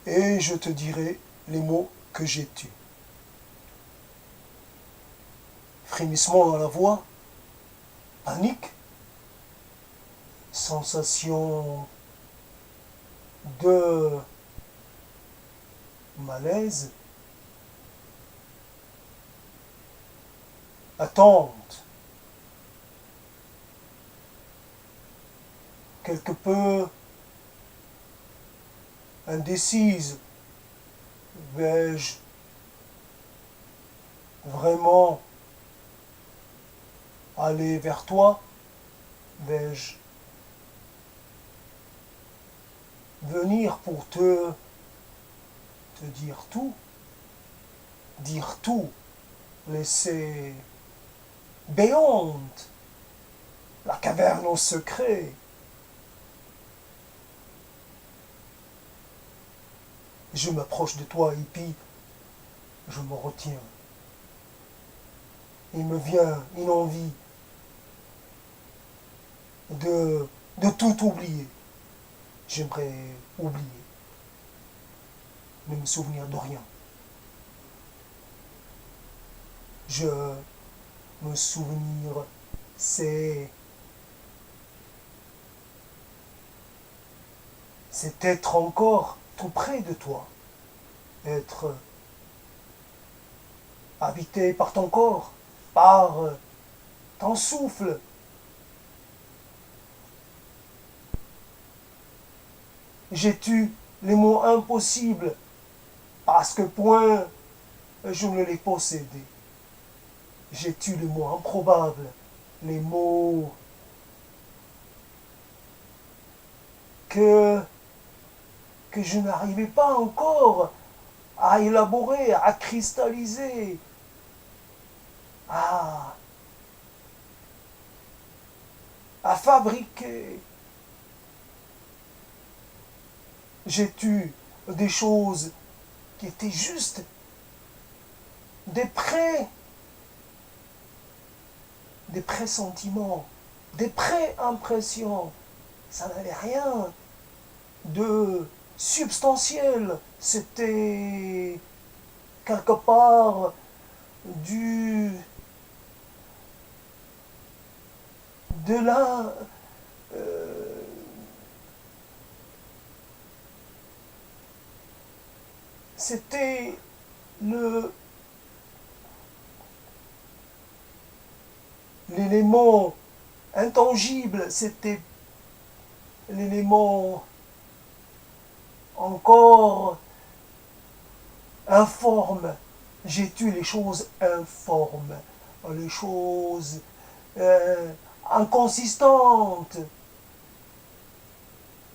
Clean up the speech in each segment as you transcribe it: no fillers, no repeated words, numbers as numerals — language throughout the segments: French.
et je te dirai les mots que j'ai tus. Frémissement dans la voix, panique, sensation de malaise, attente, quelque peu indécise. Vais-je vraiment aller vers toi? Vais-je venir pour te dire tout? Dire tout, laisser béante la caverne au secret. Je m'approche de toi et puis je me retiens. Il me vient une envie de tout oublier. J'aimerais oublier, ne me souvenir de rien. Je me souvenir, c'est être encore tout près de toi, être habité par ton corps, par ton souffle. J'ai tué les mots impossibles parce que point je ne les possédais. J'ai tué les mots improbables, les mots que je n'arrivais pas encore à élaborer, à cristalliser, à, fabriquer. J'ai tué des choses qui étaient juste des pressentiments, des pré-impressions. Ça n'avait rien de substantiel. C'était quelque part de la c'était l'élément intangible, c'était l'élément encore informe. J'ai tué les choses informes, les choses inconsistantes.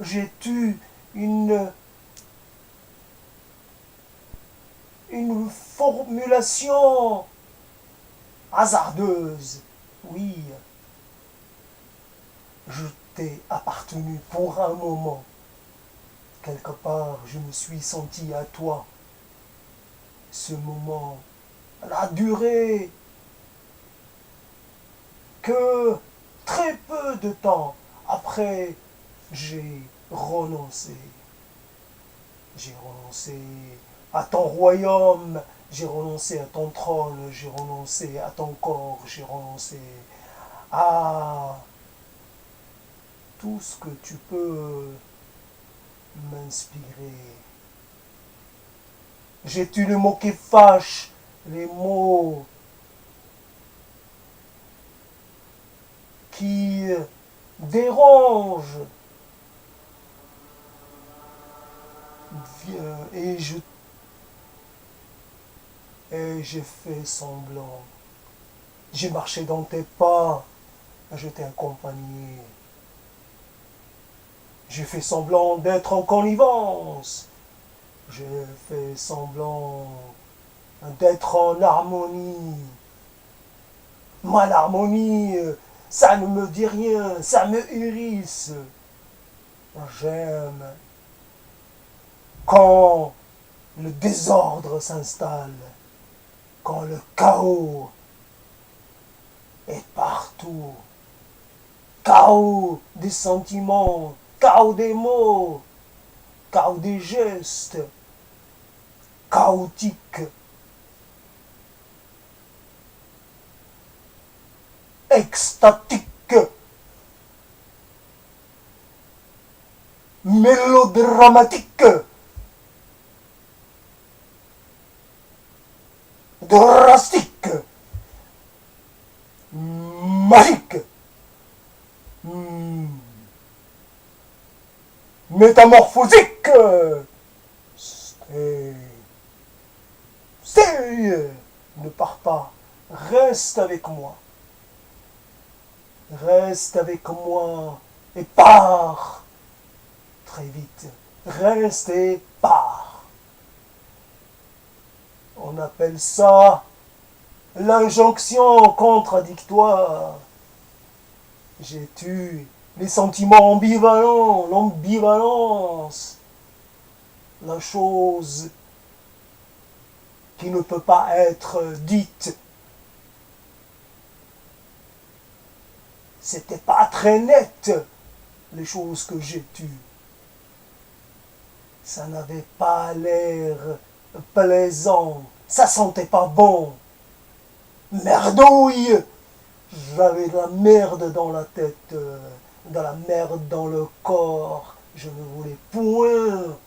J'ai tué une formulation hasardeuse. Oui, je t'ai appartenu pour un moment. Quelque part, je me suis senti à toi. Ce moment n'a duré que très peu de temps. Après, j'ai renoncé. J'ai renoncé à ton royaume, j'ai renoncé à ton trône, j'ai renoncé à ton corps, j'ai renoncé à tout ce que tu peux m'inspirer. J'ai tué les mots qui fâchent, les mots qui dérangent. Et j'ai fait semblant. J'ai marché dans tes pas, je t'ai accompagné. J'ai fait semblant d'être en connivence. J'ai fait semblant d'être en harmonie. Moi, l'harmonie, ça ne me dit rien, ça me hérisse. J'aime quand le désordre s'installe, quand le chaos est partout. Chaos des sentiments, chaos des mots, car des gestes chaotiques, extatiques, mélodramatiques, drastiques, magiques, métamorphosiques. Ne pars pas, reste avec moi. Reste avec moi et pars très vite. Reste et pars. On appelle ça l'injonction contradictoire. J'ai tué les sentiments ambivalents, l'ambivalence, la chose qui ne peut pas être dite. C'était pas très net, les choses que j'ai tues. Ça n'avait pas l'air plaisant, ça sentait pas bon. Merdouille! J'avais de la merde dans la tête, de la merde dans le corps. Je ne voulais point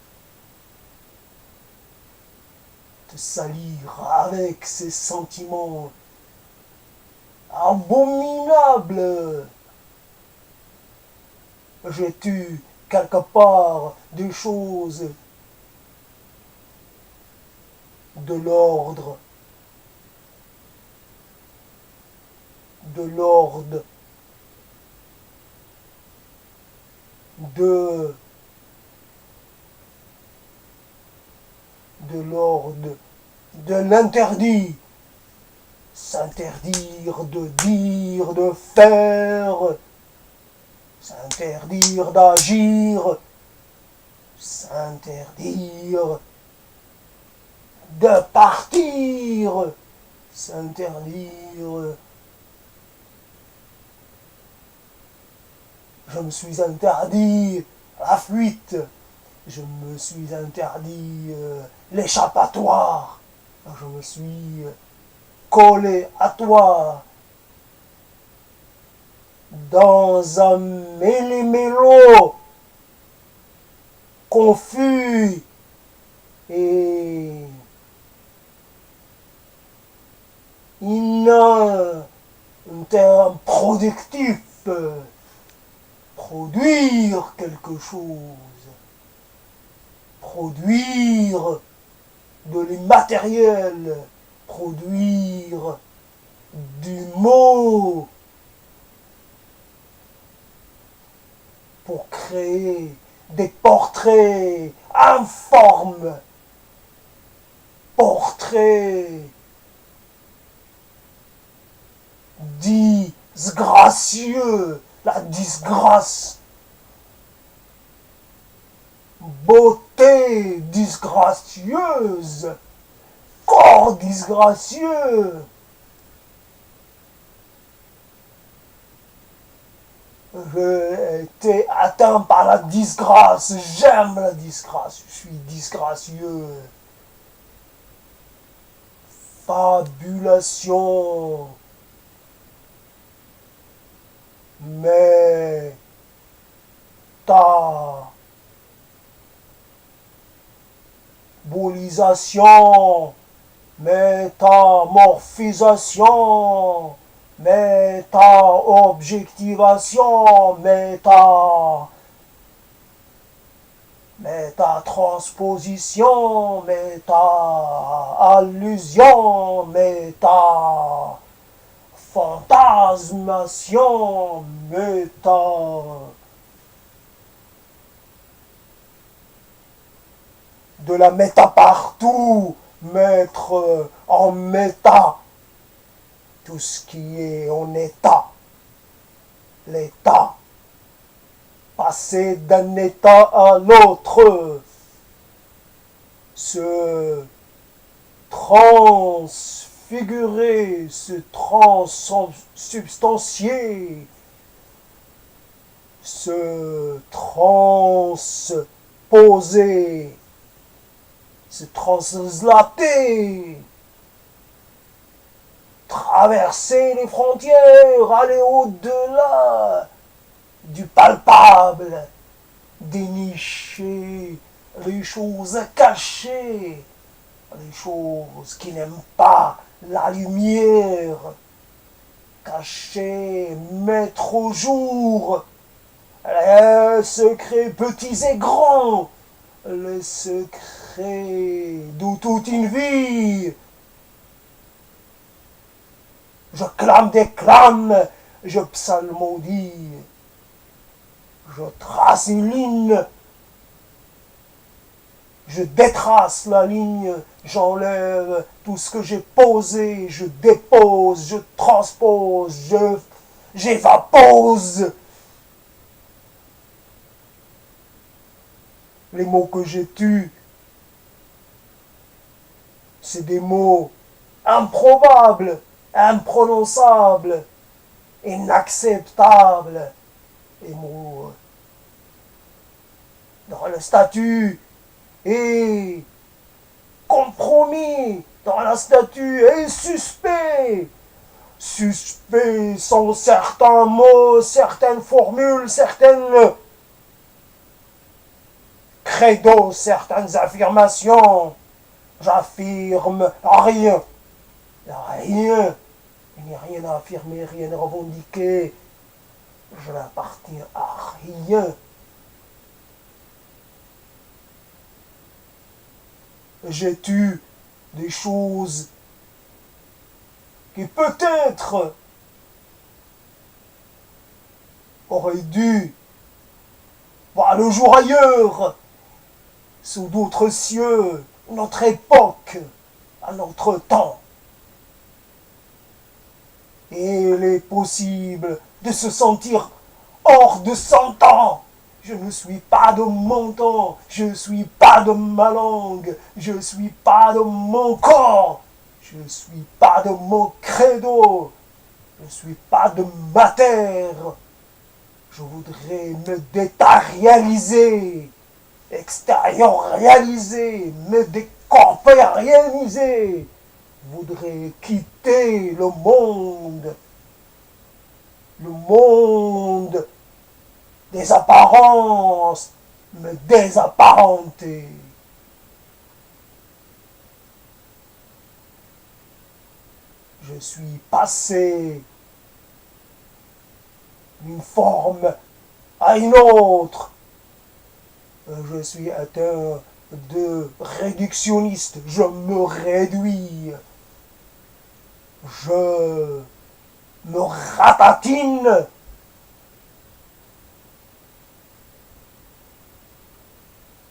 te salir avec ces sentiments abominables. J'ai tué quelque part des choses de l'ordre de l'ordre de l'interdit. S'interdire de dire, de faire, s'interdire d'agir, s'interdire de partir, s'interdire. Je me suis interdit la fuite, je me suis interdit l'échappatoire, je me suis collé à toi dans un méli-mélo confus et interproductif. Produire quelque chose, produire de l'immatériel, produire du mot pour créer des portraits informes, portraits disgracieux, la disgrâce, beauté disgracieuse, corps disgracieux. J'ai été atteint par la disgrâce, j'aime la disgrâce, je suis disgracieux. Fabulation. Métabolisation, métamorphisation, méta-objectivation, méta-transposition, méta-allusion, méta-fantasmation, de la méta partout, mettre en méta tout ce qui est en état, l'état, passer d'un état à l'autre, se transfigurer, se transsubstancier, se transmuter, poser, se translater, traverser les frontières, aller au-delà du palpable, dénicher les choses cachées, les choses qui n'aiment pas la lumière, cacher, mettre au jour les secrets petits et grands, les secrets de toute une vie. Je clame des clames, je psalmodie, je trace une ligne, je détrace la ligne, j'enlève tout ce que j'ai posé, je dépose, je transpose, j'évapose. Les mots que j'ai tus, c'est des mots improbables, imprononçables, inacceptables. Les mots dans le statut est compromis, dans la statue est suspect. Suspect sont certains mots, certaines formules, certaines credos, certaines affirmations. J'affirme rien. Rien. Il n'y a rien à affirmer, rien à revendiquer. Je n'appartiens à rien. J'ai tué des choses qui peut-être auraient dû voir le jour ailleurs, sous d'autres cieux, notre époque, à notre temps. Et il est possible de se sentir hors de son temps. Je ne suis pas de mon temps, je ne suis pas de ma langue, je ne suis pas de mon corps, je ne suis pas de mon credo, je ne suis pas de ma terre. Je voudrais me détérialiser, extériorialiser, me décorporialiser. Je voudrais quitter le monde des apparences, me désapparenter. Je suis passé d'une forme à une autre. Je suis atteint de réductionniste. Je me réduis. Je me ratatine.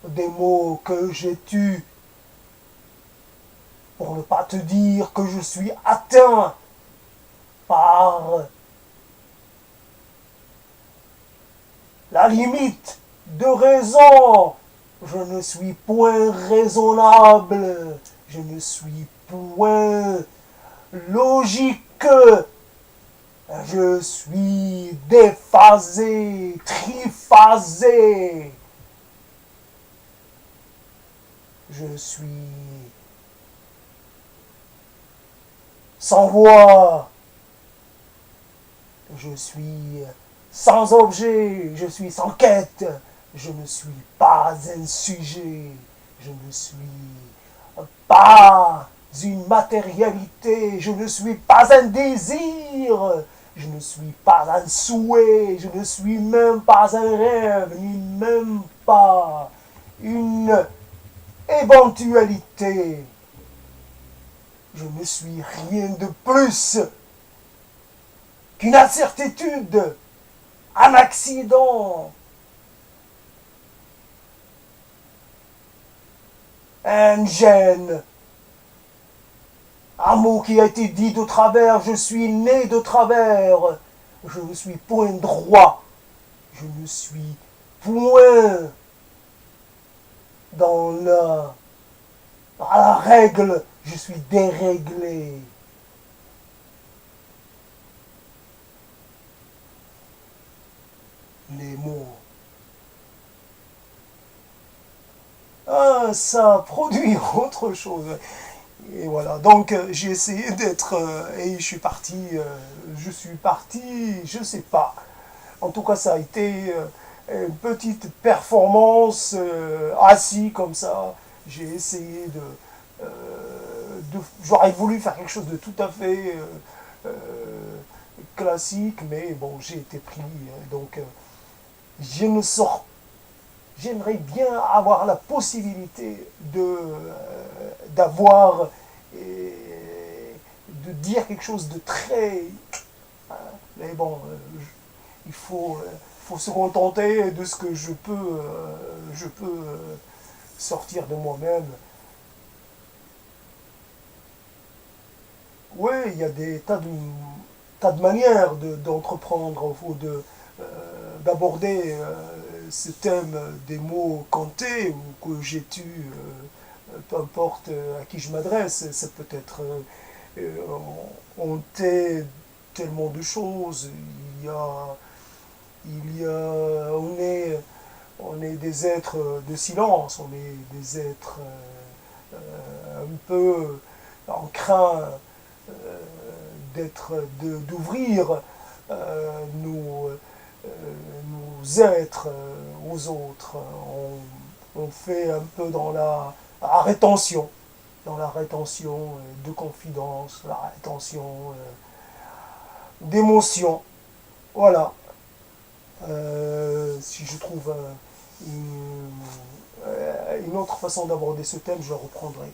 Des mots que j'ai tus pour ne pas te dire que je suis atteint par la limite de raison. Je ne suis point raisonnable, je ne suis point logique, je suis déphasé, triphasé. Je suis sans voix, je suis sans objet, je suis sans quête, je ne suis pas un sujet, je ne suis pas une matérialité, je ne suis pas un désir, je ne suis pas un souhait, je ne suis même pas un rêve, ni même pas une éventualité. Je ne suis rien de plus qu'une incertitude, un accident, un gène, un mot qui a été dit de travers, je suis né de travers, je ne suis point droit, je ne suis point dans la règle, je suis déréglé. Les mots bien, ça produit autre chose. Et voilà, donc j'ai essayé d'être, et je suis parti, je sais pas. En tout cas, ça a été une petite performance assis comme ça. J'ai essayé j'aurais voulu faire quelque chose de tout à fait classique, mais bon, j'ai été pris. Donc, je ne sors. J'aimerais bien avoir la possibilité d'avoir de dire quelque chose de très. Mais bon, il faut se contenter de ce que je peux sortir de moi-même. Oui, il y a des tas de manières d'entreprendre ou d'aborder ce thème des mots comptés ou que j'ai tu, peu importe à qui je m'adresse, ça peut être on tait tellement de choses. On est des êtres de silence, on est des êtres un peu en craint euh, d'ouvrir nos, nous êtres aux autres. On fait un peu dans la rétention de confidence, la rétention d'émotion. Voilà. Si je trouve une autre façon d'aborder ce thème, je le reprendrai.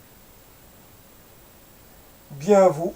Bien vous.